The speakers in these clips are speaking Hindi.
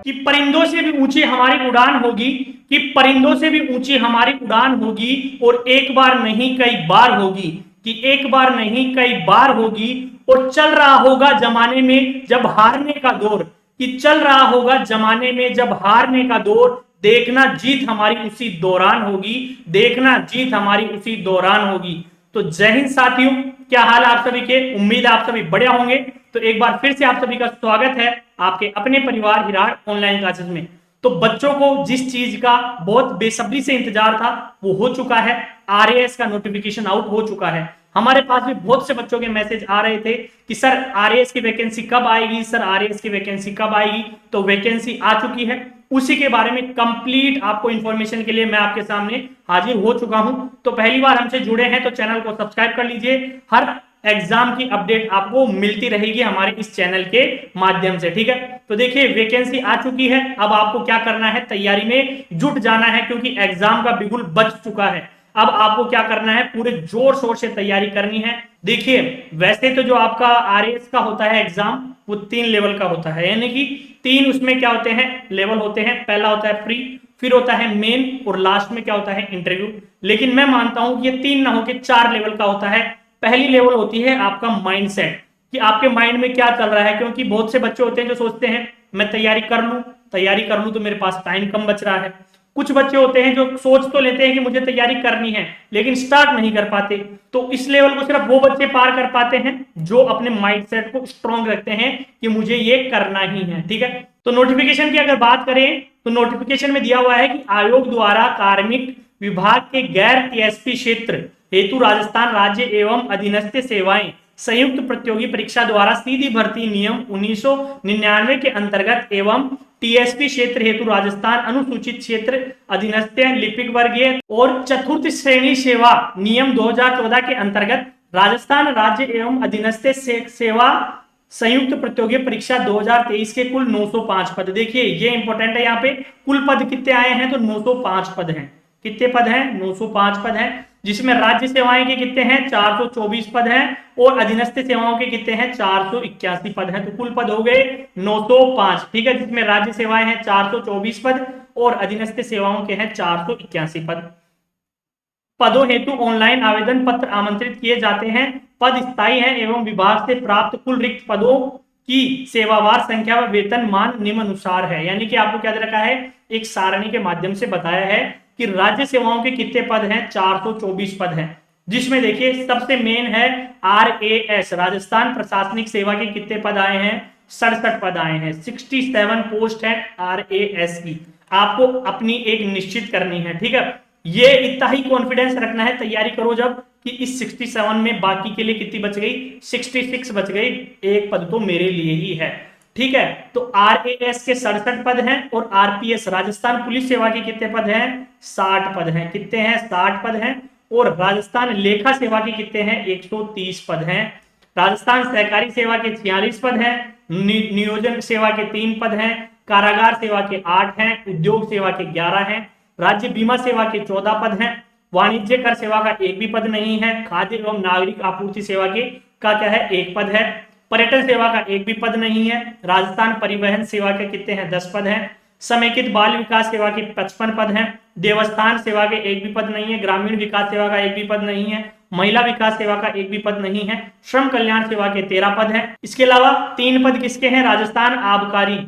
कि परिंदों से भी ऊंची हमारी उड़ान होगी, कि परिंदों से भी ऊंची हमारी उड़ान होगी, और एक बार नहीं कई बार होगी, कि एक बार नहीं कई बार होगी, और चल रहा होगा जमाने में जब हारने का दौर, कि चल रहा होगा जमाने में जब हारने का दौर, देखना जीत हमारी उसी दौरान होगी, देखना जीत हमारी उसी दौरान होगी। तो जय हिंद साथियों, क्या हाल आप सभी के? उम्मीद है आप सभी बढ़िया होंगे। तो एक बार फिर से आप सभी का स्वागत है आपके अपने परिवार हिराड ऑनलाइन क्लासेस में। तो बच्चों को जिस चीज का बहुत बेसब्री से इंतजार था वो हो चुका है, आरएएस का नोटिफिकेशन आउट हो चुका है। हमारे पास भी बहुत से बच्चों के मैसेज आ रहे थे कि सर आरएएस की वैकेंसी कब आएगी, सर आरएएस की वैकेंसी कब आएगी। तो वैकेंसी आ चुकी है, उसी के बारे में कंप्लीट आपको इंफॉर्मेशन के लिए मैं आपके सामने हाजिर हो चुका हूं। तो पहली बार हमसे जुड़े हैं तो चैनल को सब्सक्राइब कर लीजिए। हर एग्जाम की अपडेट आपको मिलती रहेगी हमारे इस चैनल के माध्यम से, ठीक है। तो देखिए वैकेंसी आ चुकी है, अब आपको क्या करना है, तैयारी में जुट जाना है, क्योंकि एग्जाम का बिगुल बच चुका है। अब आपको क्या करना है, पूरे जोर शोर से तैयारी करनी है। देखिए वैसे तो जो आपका आरएएस का होता है एग्जाम वो 3 लेवल का होता है, यानी कि 3 उसमें क्या होते हैं, लेवल होते हैं। पहला होता है प्री, फिर होता है मेन, और लास्ट में क्या होता है, इंटरव्यू। लेकिन मैं मानता हूं कि ये 3 ना होकर 4 लेवल का होता है। पहली लेवल होती है आपका माइंडसेट, कि आपके माइंड में क्या चल रहा है, क्योंकि बहुत से बच्चे होते हैं जो सोचते हैं मैं तैयारी कर लूं तो मेरे पास टाइम कम बच रहा है। कुछ बच्चे होते हैं जो सोच तो लेते हैं कि मुझे तैयारी करनी है लेकिन स्टार्ट नहीं कर पाते। तो इस लेवल को सिर्फ वो बच्चे पार कर पाते हैं जो अपने माइंडसेट को स्ट्रॉन्ग रखते हैं कि मुझे ये करना ही है, ठीक है। तो नोटिफिकेशन की अगर बात करें तो नोटिफिकेशन में दिया हुआ है कि आयोग द्वारा कार्मिक विभाग के गैर टीएसपी क्षेत्र हेतु राजस्थान राज्य एवं अधीनस्थ सेवाएं संयुक्त प्रतियोगी परीक्षा द्वारा सीधी भर्ती नियम 1999 के अंतर्गत एवं टीएसपी क्षेत्र हेतु राजस्थान अनुसूचित क्षेत्र अधीनस्थ लिपिक वर्गीय और चतुर्थ श्रेणी सेवा नियम 2014 के अंतर्गत राजस्थान राज्य एवं अधीनस्थ सेवा संयुक्त प्रतियोगी परीक्षा 2023 के कुल 905 पद। देखिए ये इंपॉर्टेंट है, यहाँ पे कुल पद कितने आए हैं तो 905 पद हैं। कितने पद हैं? 905 पद हैं, जिसमें राज्य सेवाएं के कितने हैं, 424 पद हैं, और अधीनस्थ सेवाओं के कितने हैं, 481 पद हैं। तो कुल पद हो गए 905, ठीक है, जिसमें राज्य सेवाएं हैं 424 पद और अधीनस्थ सेवाओं के हैं 481 पद। पदों हेतु ऑनलाइन आवेदन पत्र आमंत्रित किए जाते हैं। पद स्थायी हैं एवं विभाग से प्राप्त कुल रिक्त पदों की सेवावार संख्या व वेतन मान निम्नानुसार है। यानी कि आपको क्या दे रखा है, एक सारणी के माध्यम से बताया है कि राज्य सेवाओं के कितने पद हैं, 424 पद हैं, जिसमें देखिए सबसे मेन है आरएएस राजस्थान प्रशासनिक सेवा के कितने पद आए हैं, 67 पद आए हैं। 67 पोस्ट है आरएएस की, आपको अपनी एक निश्चित करनी है, ठीक है। ये इतना ही कॉन्फिडेंस रखना है, तैयारी करो जब कि इस 67 में बाकी के लिए कितनी बच गई, 66 बच गई, एक पद तो मेरे लिए ही है, ठीक है। तो आरएएस के 67 पद हैं और आरपीएस राजस्थान पुलिस सेवा के कितने पद हैं, 60 पद हैं। कितने हैं, 60 पद हैं। और राजस्थान लेखा सेवा के कितने हैं, 130 पद हैं। राजस्थान सहकारी सेवा के 46 पद हैं। नियोजन सेवा के 3 पद हैं। कारागार सेवा के 8 हैं। उद्योग सेवा के 11 हैं। राज्य बीमा सेवा के 14 पद हैं। वाणिज्य कर सेवा का एक भी पद नहीं है। खाद्य एवं नागरिक आपूर्ति सेवा के का क्या है, 1 पद है। पर्यटन सेवा का एक भी पद नहीं है। राजस्थान परिवहन सेवा के कितने हैं, 10 पद हैं। समेकित बाल विकास सेवा के 55 पद हैं। देवस्थान सेवा के एक भी पद नहीं है। ग्रामीण विकास सेवा का एक भी पद नहीं है। महिला विकास सेवा का एक भी पद नहीं है। श्रम कल्याण सेवा के 13 पद हैं। इसके अलावा 3 पद किसके हैं, राजस्थान आबकारी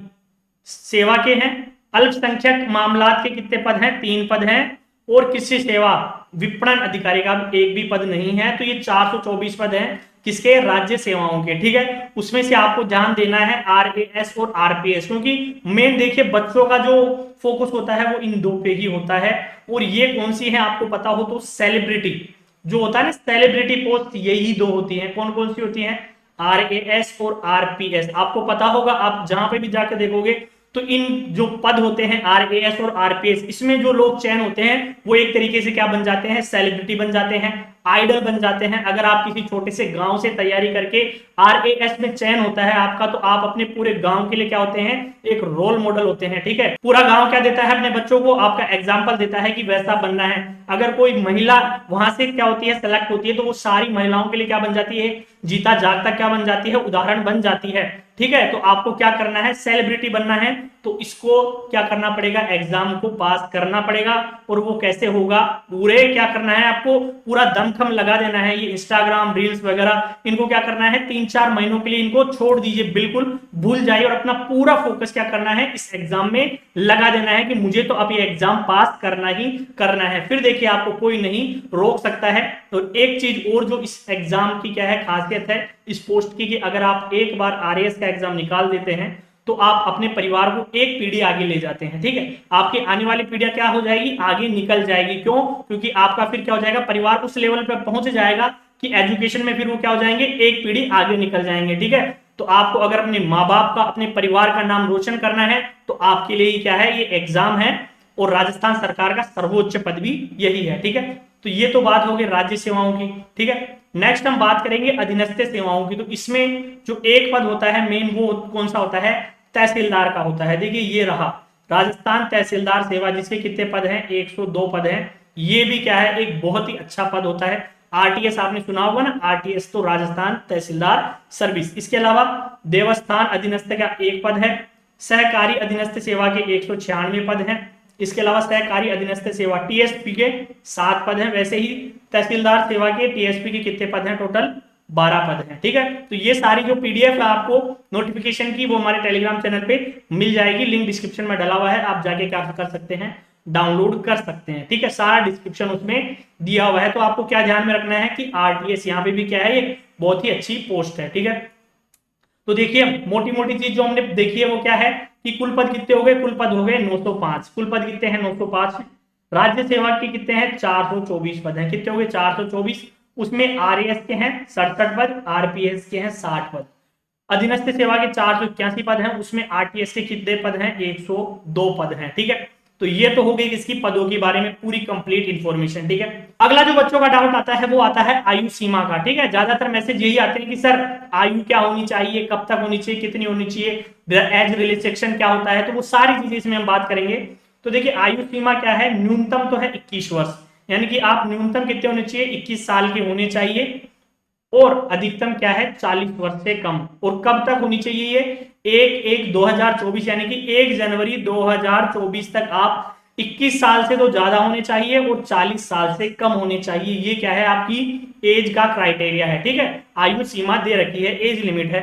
सेवा के हैं। अल्पसंख्यक मामलात के कितने पद हैं, 3 पद हैं। और कृषि सेवा विपणन अधिकारी का एक भी पद नहीं है। तो ये 424 पद हैं किसके, राज्य सेवाओं के, ठीक है। उसमें से आपको ध्यान देना है आरएएस और आरपीएस, क्योंकि मेन देखिए बच्चों का जो फोकस होता है वो इन 2 पे ही होता है। और ये कौन सी है आपको पता हो तो, सेलिब्रिटी जो होता है ना, सेलिब्रिटी पोस्ट यही 2 होती है। कौन कौन सी होती है, आरएएस और आरपीएस। आपको पता होगा, आप जहां पे भी जाकर देखोगे तो इन जो पद होते हैं आरएएस और आरपीएस, इसमें जो लोग चयन होते हैं वो एक तरीके से क्या बन जाते हैं, सेलिब्रिटी बन जाते हैं, आइडल बन जाते हैं। अगर आप किसी छोटे से गांव से तैयारी करके आरएएस में चयन होता है आपका, तो आप अपने पूरे गांव के लिए क्या होते हैं, एक रोल मॉडल होते हैं, ठीक है। पूरा गांव क्या देता है अपने बच्चों को, आपका एग्जाम्पल देता है कि वैसा बनना है। अगर कोई महिला वहां से क्या होती है, सेलेक्ट होती है, तो वो सारी महिलाओं के लिए क्या बन जाती है, जीता जागता क्या बन जाती है, उदाहरण बन जाती है। ठीक है। तो आपको क्या करना है, सेलिब्रिटी बनना है, तो इसको क्या करना पड़ेगा, एग्जाम को पास करना पड़ेगा। और वो कैसे होगा, पूरे क्या करना है, आपको पूरा दमखम लगा देना है। ये इंस्टाग्राम रील्स वगैरह इनको क्या करना है, 3-4 महीनों के लिए इनको छोड़ दीजिए, बिल्कुल भूल जाइए, और अपना पूरा फोकस क्या करना है, इस एग्जाम में लगा देना है कि मुझे तो अब ये एग्जाम पास करना ही करना है। फिर देखिए आपको कोई नहीं रोक सकता है। तो एक चीज और जो इस एग्जाम की क्या है, खासियत है इस पोस्ट की, कि अगर आप एक बार आरएएस का एग्जाम निकाल देते हैं तो आप अपने परिवार को एक पीढ़ी आगे ले जाते हैं। ठीक है, आपकी आने वाली पीढ़ियां क्या हो जाएगी, आगे निकल जाएगी। क्यों, क्योंकि आपका फिर क्या हो जाएगा, परिवार उस लेवल पर पहुंच जाएगा कि एजुकेशन में फिर वो क्या हो जाएंगे, एक पीढ़ी आगे निकल जाएंगे। ठीक है, तो आपको अगर अपने माँ बाप का, अपने परिवार का नाम रोशन करना है तो आपके लिए क्या है, ये एग्जाम है। और राजस्थान सरकार का सर्वोच्च पद भी यही है। ठीक है, तो ये तो बात हो गई राज्य सेवाओं की। ठीक है, नेक्स्ट हम बात करेंगे अधीनस्थ सेवाओं की। तो इसमें जो एक पद होता है मेन, वो कौन सा होता है, तहसीलदार का होता है। देखिए ये रहा राजस्थान तहसीलदार सेवा, जिसके कितने पद हैं, 102 पद हैं। ये भी क्या है, एक बहुत ही अच्छा पद होता है। आरटीएस आपने सुना होगा ना, आरटीएस तो राजस्थान तहसीलदार सर्विस। इसके अलावा देवस्थान अधीनस्थ का एक पद है। सहकारी अधीनस्थ सेवा के 196 पद हैं। इसके अलावा सहकारी अधीनस्थ सेवा टीएसपी के 7 पद हैं। वैसे ही तहसीलदार सेवा के टीएसपी के कितने पद हैं, टोटल 12 पद हैं। ठीक है, तो ये सारी जो पीडीएफ है आपको नोटिफिकेशन की, वो हमारे टेलीग्राम चैनल पे मिल जाएगी। लिंक डिस्क्रिप्शन में डला हुआ है, आप जाके क्या कर सकते हैं, डाउनलोड कर सकते हैं। ठीक है, सारा डिस्क्रिप्शन उसमें दिया हुआ है। तो आपको क्या ध्यान में रखना है कि आरटीएस यहाँ पे भी क्या है, ये बहुत ही अच्छी पोस्ट है। ठीक है, तो देखिए मोटी मोटी चीज जो हमने देखी है वो क्या है, कि कुल पद कितने हो गए, कुल पद हो गए 905। कुल पद कितने हैं, 905। राज्य सेवा के कितने हैं, 424 पद हैं। कितने हो गए, 424। उसमें आरएएस के हैं 67 पद, आरपीएस के हैं 60 पद। अधीनस्थ सेवा के 481 पद हैं। उसमें आरटीएस के कितने पद हैं, 102 पद हैं। ठीक है, तो ये तो हो गई इसकी पदों के बारे में पूरी कंप्लीट इंफॉर्मेशन। ठीक है, अगला जो बच्चों का डाउट आता है वो आता है आयु सीमा का। ठीक है, ज्यादातर मैसेज यही आते हैं कि सर आयु क्या होनी चाहिए, कब तक होनी चाहिए, कितनी होनी चाहिए, एज रिलैक्सेशन क्या होता है, तो वो सारी चीजें इसमें हम बात करेंगे। तो देखिए आयु सीमा क्या है, न्यूनतम तो है 21 वर्ष, यानी कि आप न्यूनतम कितने होने चाहिए, 21 साल के होने चाहिए। और अधिकतम क्या है, 40 वर्ष से कम। और कब तक होनी चाहिए ये, 1/1/2024, यानी कि 1 जनवरी 2024 तक आप 21 साल से तो ज्यादा होने चाहिए और 40 साल से कम होने चाहिए। ये क्या है, आपकी एज का क्राइटेरिया है। ठीक है, आयु सीमा दे रखी है, एज लिमिट है।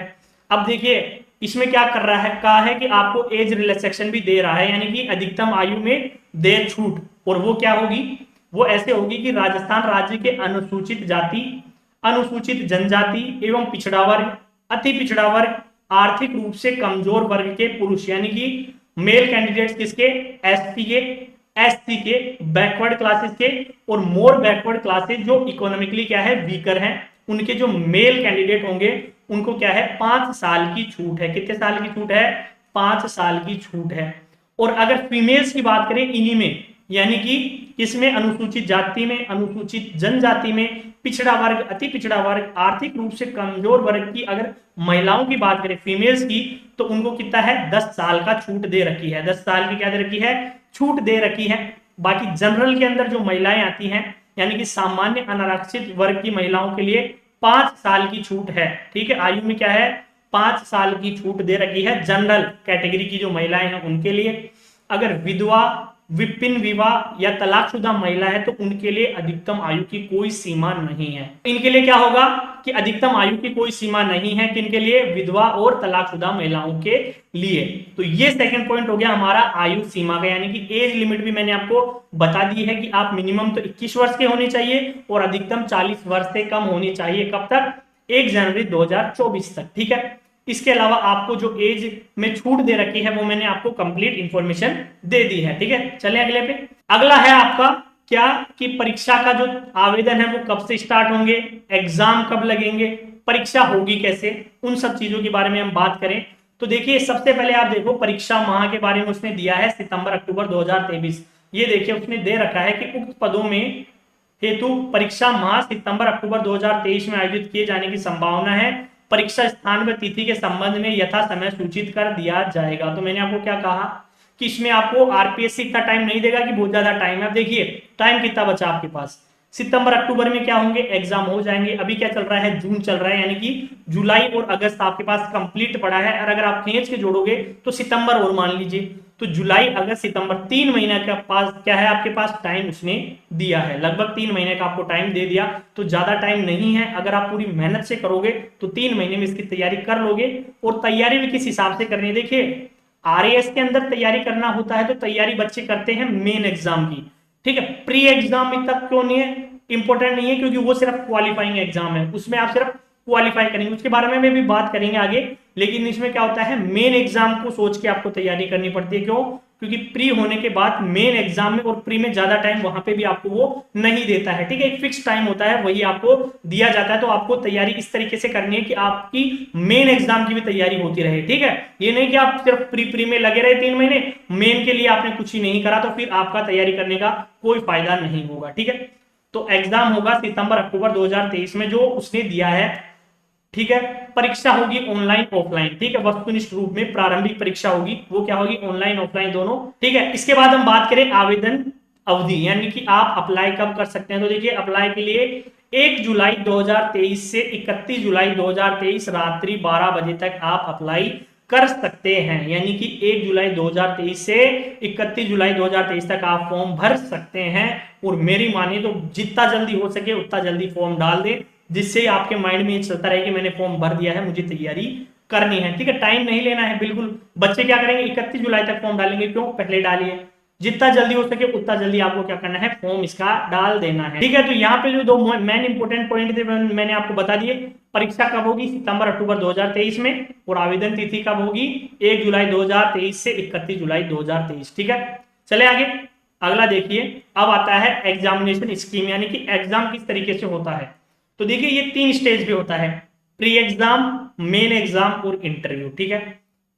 अब देखिए इसमें क्या कर रहा है, कहा है कि आपको एज रिलैक्सेशन भी दे रहा है, यानी कि अधिकतम आयु में दे छूट। और वो क्या होगी, वो ऐसे होगी कि राजस्थान राज्य के अनुसूचित जाति, अनुसूचित जनजाति एवं पिछड़ा वर्ग, अति पिछड़ा वर्ग, आर्थिक रूप से कमजोर वर्ग के पुरुष, यानी कि मेल कैंडिडेट्स किसके, एसटी के, एससी के, बैकवर्ड क्लासेस के, और मोर बैकवर्ड क्लासेस जो इकोनॉमिकली क्या है, वीकर हैं, उनके जो मेल कैंडिडेट होंगे उनको क्या है, 5 साल की छूट है। कितने साल की छूट है, 5 साल की छूट है। और अगर फीमेल्स की बात करें इन्हीं में, यानी कि किसमें, अनुसूचित जाति में, अनुसूचित जनजाति में, पिछड़ा वर्ग, अति पिछड़ा वर्ग, आर्थिक रूप से कमजोर वर्ग की अगर महिलाओं की बात करें, फीमेल्स की, तो उनको कितना है, 10 साल का छूट दे रखी है। 10 साल की क्या दे रखी है, छूट दे रखी है। बाकी जनरल के अंदर जो महिलाएं आती हैं, यानी कि सामान्य अनारक्षित वर्ग की महिलाओं के लिए 5 साल की छूट है। ठीक है, आयु में क्या है, 5 साल की छूट दे रखी है जनरल कैटेगरी की जो महिलाएं हैं उनके लिए। अगर विधवा, विपिन विवाह या तलाकशुदा महिला है तो उनके लिए अधिकतम आयु की कोई सीमा नहीं है। इनके लिए क्या होगा कि अधिकतम आयु की कोई सीमा नहीं है, किनके लिए, विधवा और तलाकशुदा महिलाओं के लिए। तो ये सेकंड पॉइंट हो गया हमारा आयु सीमा का, यानी कि एज लिमिट भी मैंने आपको बता दी है कि आप मिनिमम तो 21 वर्ष के होने चाहिए और अधिकतम 40 वर्ष से कम होनी चाहिए। कब तक, 1 जनवरी 2024 तक। ठीक है, इसके अलावा आपको जो एज में छूट दे रखी है वो मैंने आपको कंप्लीट इंफॉर्मेशन दे दी है। ठीक है, चलें अगले पे। अगला है आपका क्या, कि परीक्षा का जो आवेदन है वो कब से स्टार्ट होंगे, एग्जाम कब लगेंगे, परीक्षा होगी कैसे, उन सब चीजों के बारे में हम बात करें। तो देखिए सबसे पहले आप देखो परीक्षा माह के बारे में उसने दिया है सितंबर अक्टूबर 2023। ये देखिए उसने दे रखा है कि उक्त पदों में हेतु परीक्षा माह सितंबर अक्टूबर 2023 में आयोजित किए जाने की संभावना है। परीक्षा स्थान व तिथि के संबंध में यथा समय सूचित कर दिया जाएगा। तो मैंने आपको क्या कहा कि इसमें आपको आरपीएससी इतना टाइम नहीं देगा कि बहुत ज्यादा टाइम है। अब देखिए टाइम कितना बचा आपके पास, सितंबर अक्टूबर में क्या होंगे, एग्जाम हो जाएंगे। अभी क्या चल रहा है, जून चल रहा है, यानी कि जुलाई और अगस्त आपके पास कंप्लीट पड़ा है। और अगर आप खींच के जोड़ोगे तो सितंबर और मान लीजिए, तो जुलाई अगस्त सितंबर 3 महीने का पास क्या है आपके पास टाइम उसने दिया है, लगभग 3 महीने का आपको टाइम दे दिया। तो ज्यादा टाइम नहीं है, अगर आप पूरी मेहनत से करोगे तो 3 महीने में इसकी तैयारी कर लोगे। और तैयारी भी किस हिसाब से करनी है, देखिए आरएएस के अंदर तैयारी करना होता है तो तैयारी बच्चे करते हैं मेन एग्जाम की, ठीक है। प्री एग्जाम में तक क्यों नहीं है, इंपॉर्टेंट नहीं है, क्योंकि वो सिर्फ क्वालिफाइंग एग्जाम है, उसमें आप सिर्फ क्वालिफाई करेंगे, उसके बारे में भी बात करेंगे आगे। लेकिन इसमें क्या होता है, मेन एग्जाम को सोच के आपको तैयारी करनी पड़ती है। क्यों, क्योंकि प्री होने के बाद मेन एग्जाम में और प्री में ज्यादा टाइम वहां पे भी आपको वो नहीं देता है, ठीक है। एक फिक्स टाइम होता है, वही आपको दिया जाता है। तो आपको तैयारी इस तरीके से करनी है कि आपकी मेन एग्जाम की भी तैयारी होती रहे, ठीक है। ये नहीं कि आप सिर्फ प्री में लगे रहे 3 महीने, मेन के लिए आपने कुछ ही नहीं करा, तो फिर आपका तैयारी करने का कोई फायदा नहीं होगा, ठीक है। तो एग्जाम होगा सितंबर अक्टूबर 2023 में, जो उसने दिया है, ठीक है। परीक्षा होगी ऑनलाइन ऑफलाइन, ठीक है, वस्तुनिष्ठ रूप में प्रारंभिक परीक्षा होगी, वो क्या होगी, ऑनलाइन ऑफलाइन दोनों, ठीक है। इसके बाद हम बात करें आवेदन अवधि, यानी कि आप अप्लाई कब कर सकते हैं। तो देखिए अप्लाई के लिए 1 जुलाई 2023 से 31 जुलाई 2023 रात्रि 12 बजे तक आप अप्लाई कर सकते हैं, यानी कि 1 जुलाई 2023 से 31 जुलाई 2023 तक आप फॉर्म भर सकते हैं। और मेरी मानिए तो जितना जल्दी हो सके उतना जल्दी फॉर्म डाल दें, जिससे आपके माइंड में ये चलता रहे कि मैंने फॉर्म भर दिया है, मुझे तैयारी करनी है, ठीक है। टाइम नहीं लेना है बिल्कुल। बच्चे क्या करेंगे, 31 जुलाई तक फॉर्म डालेंगे, क्यों, पहले डालिए, जितना जल्दी हो सके उतना जल्दी आपको क्या करना है, फॉर्म इसका डाल देना है, ठीक है। तो यहाँ पे जो दो मेन इंपोर्टेंट पॉइंट थे मैंने आपको बता दिए। परीक्षा कब होगी, सितंबर अक्टूबर 2023 में, और आवेदन तिथि कब होगी, 1 जुलाई 2023 से 31 जुलाई 2023, ठीक है। चले आगे, अगला देखिए, अब आता है एग्जामिनेशन स्कीम, यानी कि एग्जाम किस तरीके से होता है। तो देखिए ये 3 स्टेज पे होता है, प्री एग्जाम, मेन एग्जाम और इंटरव्यू, ठीक है।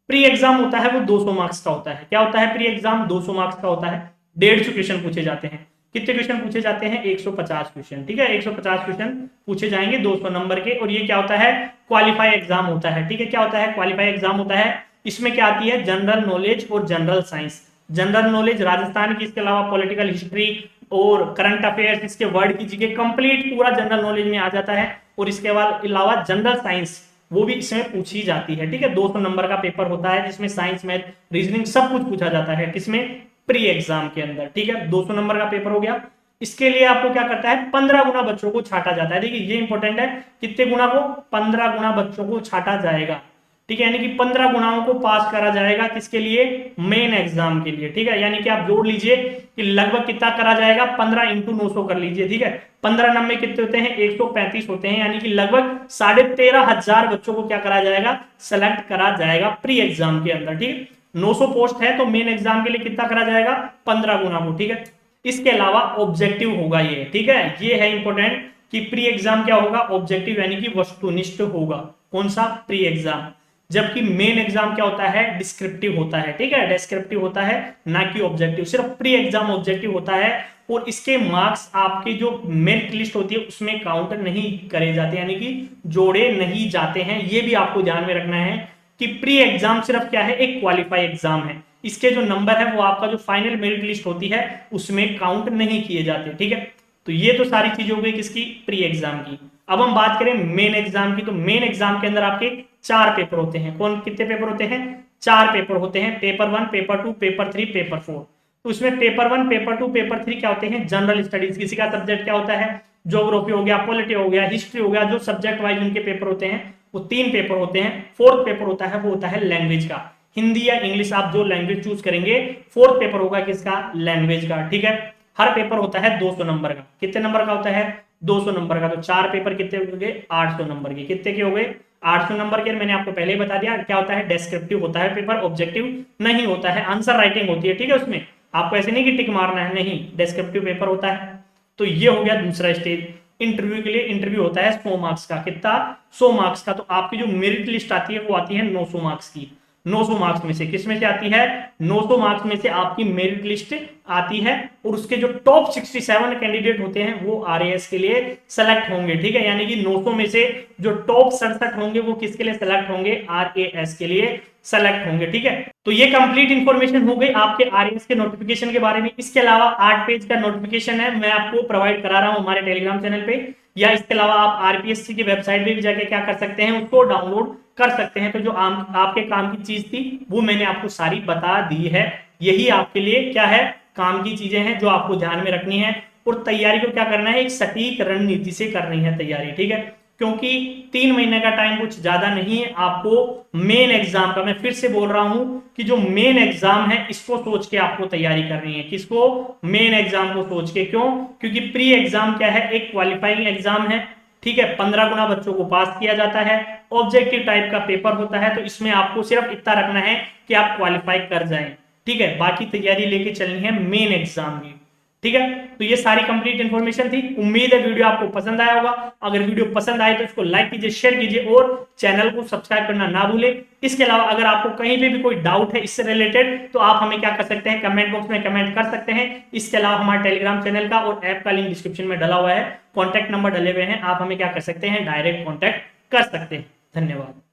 प्री एग्जाम होता है वो 200 मार्क्स का होता है। क्या होता है प्री एग्जाम, 200 मार्क्स का होता है। 150 क्वेश्चन पूछे जाते हैं। कितने क्वेश्चन पूछे जाते हैं, 150 क्वेश्चन, ठीक है। 150 क्वेश्चन पूछे जाएंगे 200 नंबर के। और ये क्या होता है, क्वालिफाई एग्जाम होता है, ठीक है। क्या होता है, क्वालिफाई एग्जाम होता है। इसमें क्या आती है, जनरल नॉलेज और general science. General knowledge Rajasthan की, इसके अलावा पॉलिटिकल हिस्ट्री और करंट अफेयर्स, इसके वर्ड की जीके कंप्लीट पूरा जनरल नॉलेज में आ जाता है। और इसके अलावा जनरल साइंस वो भी इसमें पूछी जाती है, ठीक है। 200 नंबर का पेपर होता है जिसमें साइंस, मैथ, रीजनिंग सब कुछ पूछा जाता है, किसमें, प्री एग्जाम के अंदर, ठीक है। 200 नंबर का पेपर हो गया। इसके लिए आपको क्या करता है, 15 गुना बच्चों को छाटा जाता है। देखिए ये इंपॉर्टेंट है, कितने गुना को, 15 गुना बच्चों को छाटा जाएगा, ठीक है। यानी कि 15 गुणाओं को पास करा जाएगा, किसके लिए, मेन एग्जाम के लिए, ठीक है। यानी कि आप जोड़ लीजिए कि लगभग कितना करा जाएगा, 15 इंटू 900 कर लीजिए, ठीक है। 15 नंबर कितने होते हैं, 135 होते हैं, यानी कि लगभग 13,500 बच्चों को क्या करा जाएगा, सेलेक्ट करा जाएगा प्री एग्जाम के अंदर, ठीक है। 900 पोस्ट है तो मेन एग्जाम के लिए कितना करा जाएगा, 15 गुना को, ठीक है। इसके अलावा ऑब्जेक्टिव होगा ये, ठीक है। ये है इंपॉर्टेंट कि प्री एग्जाम क्या होगा, ऑब्जेक्टिव, यानी कि वस्तुनिष्ठ होगा। कौन सा, प्री एग्जाम। जबकि मेन एग्जाम क्या होता है, डिस्क्रिप्टिव होता है, ठीक है। डिस्क्रिप्टिव होता है, ना कि ऑब्जेक्टिव। सिर्फ प्री एग्जाम ऑब्जेक्टिव होता है। और इसके मार्क्स आपके जो मेरिट लिस्ट होती है उसमें काउंट नहीं करे जाते, यानी कि जोड़े नहीं जाते हैं। ये भी आपको ध्यान में रखना है कि प्री एग्जाम सिर्फ क्या है, एक क्वालिफाई एग्जाम है। इसके जो नंबर है वो आपका जो फाइनल मेरिट लिस्ट होती है उसमें काउंट नहीं किए जाते, ठीक है। तो ये तो सारी चीजें हो गई किसकी, प्री एग्जाम की। अब हम बात करें मेन एग्जाम की, तो मेन एग्जाम के अंदर आपके 4 पेपर होते हैं। कौन, कितने पेपर होते हैं, 4 पेपर होते हैं। Paper 1, paper 2, paper 3, paper 4। तो उसमें पेपर 1, पेपर 2, पेपर 3 क्या होते हैं, जनरल स्टडीज। किसी का सब्जेक्ट क्या होता है, ज्योग्राफी हो गया, पॉलिटी हो गया, हिस्ट्री हो गया, जो सब्जेक्ट वाइज उनके पेपर होते हैं वो 3 पेपर होते हैं। 4th पेपर होता है वो होता है लैंग्वेज का, हिंदी या इंग्लिश आप जो लैंग्वेज चूज करेंगे। 4th पेपर होगा किसका, लैंग्वेज का, ठीक है। हर पेपर होता है 200 नंबर का। कितने नंबर का होता है, 200 नंबर का। तो 4 पेपर कितने हो गए, 800 नंबर के। कितने के हो गए, 800 नंबर के। मैंने आपको पहले ही बता दिया क्या होता है, डिस्क्रिप्टिव होता है पेपर, ऑब्जेक्टिव नहीं होता है। आंसर राइटिंग होती है, ठीक है। उसमें आपको ऐसे नहीं कि टिक मारना है, नहीं, डिस्क्रिप्टिव पेपर होता है। तो ये हो गया दूसरा स्टेज। इंटरव्यू के लिए इंटरव्यू होता है 100 मार्क्स का। कितना, 100 मार्क्स का। तो आपकी जो मेरिट लिस्ट आती है वो आती है 900 मार्क्स की। 900 मार्क्स में से। किस में से आती है? 900 मार्क्स में से आपकी मेरिट लिस्ट आती है और उसके जो टॉप 67 कैंडिडेट होते हैं वो आरएएस के लिए सेलेक्ट होंगे। ठीक है, यानी कि 900 में से जो टॉप 67 होंगे वो किसके लिए सेलेक्ट होंगे? आरएएस के लिए सेलेक्ट होंगे। ठीक है, तो ये कंप्लीट इंफॉर्मेशन हो गई आपके आरएएस के नोटिफिकेशन के बारे में। इसके अलावा 8 पेज का नोटिफिकेशन है, मैं आपको प्रोवाइड करा रहा हूं हमारे टेलीग्राम चैनल पे, या इसके अलावा आप आरपीएससी की वेबसाइट पे भी जाके क्या कर सकते हैं, उसको डाउनलोड कर सकते हैं। तो जो आपके काम की चीज थी वो मैंने आपको सारी बता दी है। यही आपके लिए क्या है, काम की चीजें हैं जो आपको ध्यान में रखनी है। और तैयारी को क्या करना है, एक सटीक रणनीति से करनी है तैयारी। ठीक है, क्योंकि 3 महीने का टाइम कुछ ज्यादा नहीं है आपको मेन एग्जाम का। मैं फिर से बोल रहा हूं कि जो मेन एग्जाम है इसको सोच के आपको तैयारी करनी है। किसको? मेन एग्जाम को सोच के। क्यों? क्योंकि प्री एग्जाम क्या है, एक क्वालिफाइंग एग्जाम है। ठीक है, 15 गुना बच्चों को पास किया जाता है, ऑब्जेक्टिव टाइप का पेपर होता है। तो इसमें आपको सिर्फ इतना रखना है कि आप क्वालिफाई कर जाएं। ठीक है, बाकी तैयारी लेके चलनी है मेन एग्जाम की। ठीक है, तो ये सारी कंप्लीट इंफॉर्मेशन थी। उम्मीद है वीडियो आपको पसंद आया होगा। अगर वीडियो पसंद आए तो इसको लाइक कीजिए, शेयर कीजिए और चैनल को सब्सक्राइब करना ना भूलें। इसके अलावा अगर आपको कहीं पे भी कोई डाउट है इससे रिलेटेड तो आप हमें क्या कर सकते हैं, कमेंट बॉक्स में कमेंट कर सकते हैं। इसके अलावा हमारे टेलीग्राम चैनल का और ऐप का लिंक डिस्क्रिप्शन में डला हुआ है, कॉन्टैक्ट नंबर डले हुए हैं, आप हमें क्या कर सकते हैं, डायरेक्ट कॉन्टैक्ट कर सकते हैं। धन्यवाद।